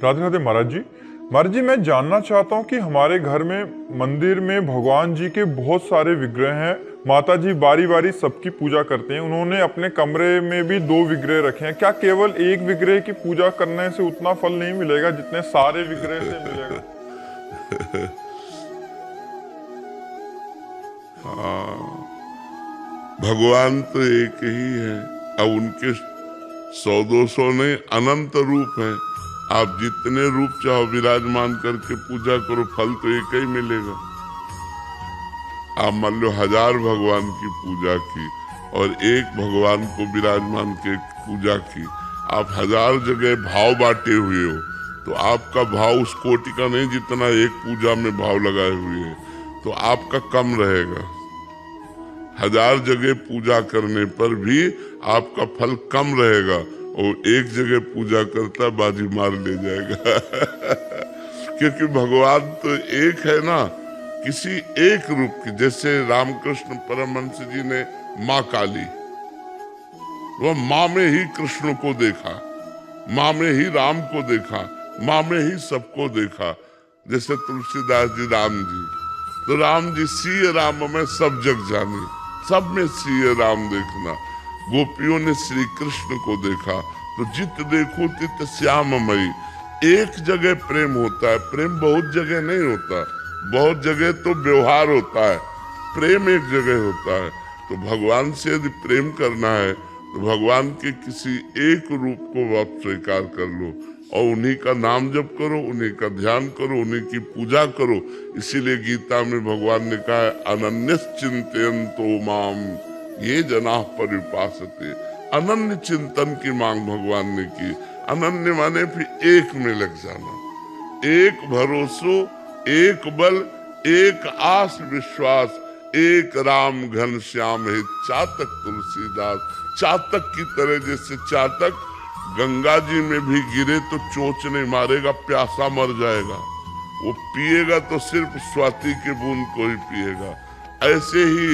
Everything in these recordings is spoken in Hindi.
राधे राधे महाराज जी। महाराज जी, मैं जानना चाहता हूँ कि हमारे घर में मंदिर में भगवान जी के बहुत सारे विग्रह हैं। माता जी बारी बारी सबकी पूजा करते हैं। उन्होंने अपने कमरे में भी 2 विग्रह रखे हैं। क्या केवल एक विग्रह की पूजा करने से उतना फल नहीं मिलेगा जितने सारे विग्रह से मिलेगा? हाँ, भगवान तो एक ही है। अब उनके 100-200 नहीं, अनंत रूप है। आप जितने रूप चाहो विराजमान करके पूजा करो, फल तो एक ही मिलेगा। आप मान लो 1000 भगवान की पूजा की और एक भगवान को विराजमान के पूजा की, आप 1000 जगह भाव बांटे हुए हो, तो आपका भाव उस कोटि का नहीं जितना एक पूजा में भाव लगाए हुए है, तो आपका कम रहेगा। 1000 जगह पूजा करने पर भी आपका फल कम रहेगा, और एक जगह पूजा करता बाजी मार ले जाएगा। क्योंकि भगवान तो एक है ना, किसी एक रूप की। जैसे रामकृष्ण परमहंस जी ने माँ काली, वह माँ में ही कृष्ण को देखा, माँ में ही राम को देखा, माँ में ही सबको देखा। जैसे तुलसीदास जी राम जी, तो राम जी सिय राम में सब जग जानी, सब में सिय राम देखना। गोपियों ने श्री कृष्ण को देखा, तो जित देखो तित श्याममयी। एक जगह प्रेम होता है, प्रेम बहुत जगह नहीं होता। बहुत जगह तो व्यवहार होता है, प्रेम एक जगह होता है। तो भगवान से यदि प्रेम करना है तो भगवान के किसी एक रूप को आप स्वीकार कर लो और उन्हीं का नाम जप करो, उन्हीं का ध्यान करो, उन्हीं की पूजा करो। इसीलिए गीता में भगवान ने कहा है, अनन्यश्चिन्तयन्तो माम ये जना पर्युपासते। अनन्य चिंतन की मांग भगवान ने की। अनन्य माने फिर एक में लग जाना, एक भरोसो, एक बल, एक आस विश्वास, एक राम घन श्याम है चातक तुलसीदास। चातक की तरह, जैसे चातक गंगा जी में भी गिरे तो चोंच नहीं मारेगा, प्यासा मर जाएगा, वो पिएगा तो सिर्फ स्वाति के बूंद को ही पिएगा। ऐसे ही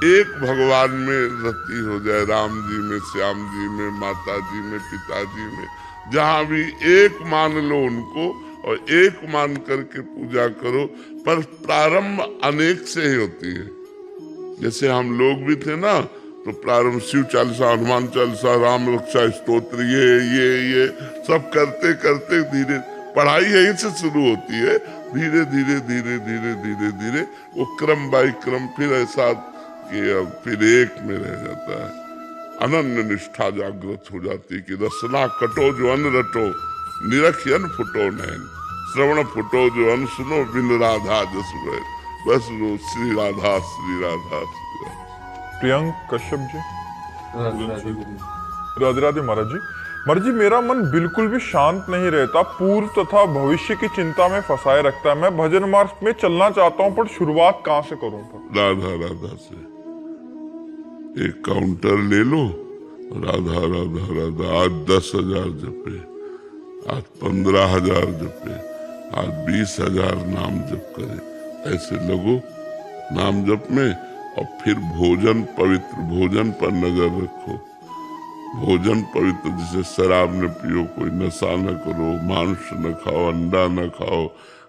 एक भगवान में रति हो जाए, राम जी में, श्याम जी में, माता जी में, पिताजी में, जहां भी एक मान लो उनको और एक मान करके पूजा करो। पर प्रारंभ अनेक से ही होती है। जैसे हम लोग भी थे ना, तो प्रारंभ शिव चालीसा, हनुमान चालीसा, राम रक्षा स्तोत्र, ये सब करते करते धीरे, पढ़ाई यहीं से शुरू होती है। धीरे धीरे धीरे धीरे धीरे धीरे वो क्रम बाई क्रम फिर ऐसा कि अब फिर एक में रह जाता है। अनन्य निष्ठा जागृत हो जाती कि रसना कटो जो अन्न रटो, निरखियन फुटो नैन, श्रवण फुटो जो अन्न सुनो, बिन राधा जस बैर। बस वो श्री राधा श्री राधा श्री राधा। प्रियंक कश्यप जी। राधे राधे महाराज जी। महाराज जी, मेरा मन बिल्कुल भी शांत नहीं रहता, पूर्व तथा भविष्य की चिंता में फंसाए रखता है। मैं भजन मार्ग में चलना चाहता हूँ, पर शुरुआत कहाँ से करूँ? राधा राधा से। एक काउंटर ले लो, राधा राधा राधा। आज 10,000 जपे, आज 15,000 जपे, आज 20,000 नाम जप करे। ऐसे लगो नाम जप में। और फिर भोजन पवित्र, भोजन पर नजर रखो। भोजन पवित्र, जिसे शराब न पियो, कोई नशा न करो, मांस न खाओ, अंडा न खाओ,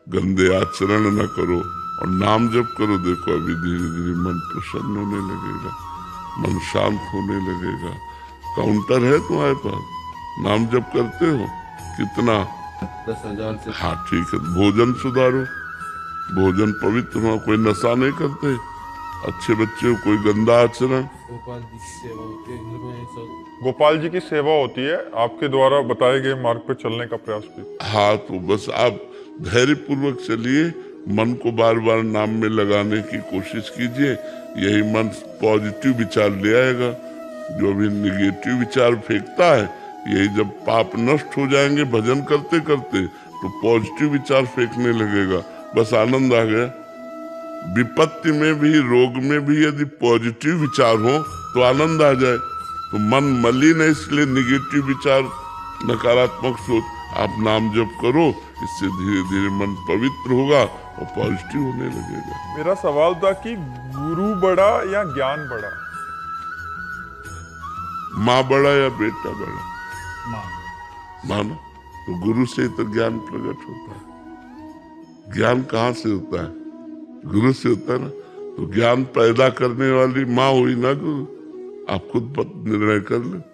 गंदे आचरण न करो और नाम जप करो। देखो अभी धीरे धीरे मन प्रसन्न होने लगेगा, मन शांत होने लगेगा। काउंटर है तुम्हारे पास, नाम जप करते हो? कितना? 10,000 से। हाँ ठीक है, भोजन सुधारो, भोजन पवित्र हो, कोई नशा नहीं करते, अच्छे बच्चे हो, कोई गंदा आचरण। गोपाल जी की सेवा होती है, आपके द्वारा बताए गए मार्ग पर चलने का प्रयास भी। हाँ, तो बस आप धैर्य पूर्वक चलिए, मन को बार बार नाम में लगाने की कोशिश कीजिए। यही मन पॉजिटिव विचार ले आएगा। जो भी निगेटिव विचार फेंकता है, यही जब पाप नष्ट हो जाएंगे भजन करते करते, तो पॉजिटिव विचार फेंकने लगेगा। बस आनंद आ गया। विपत्ति में भी, रोग में भी यदि पॉजिटिव विचार हो तो आनंद आ जाए। तो मन मलिन है, इसलिए निगेटिव विचार, नकारात्मक सोच, आप नाम जप करो, इससे धीरे धीरे मन पवित्र होगा और पॉजिटिव होने लगेगा। मेरा सवाल था कि गुरु बड़ा या ज्ञान बड़ा? माँ बड़ा या बेटा बड़ा? माँ। माँ ना? तो गुरु से तो ज्ञान प्रकट होता है। ज्ञान कहाँ से होता है? गुरु से होता है ना। तो ज्ञान पैदा करने वाली माँ हुई ना गुरु। आप खुद निर्णय कर लो।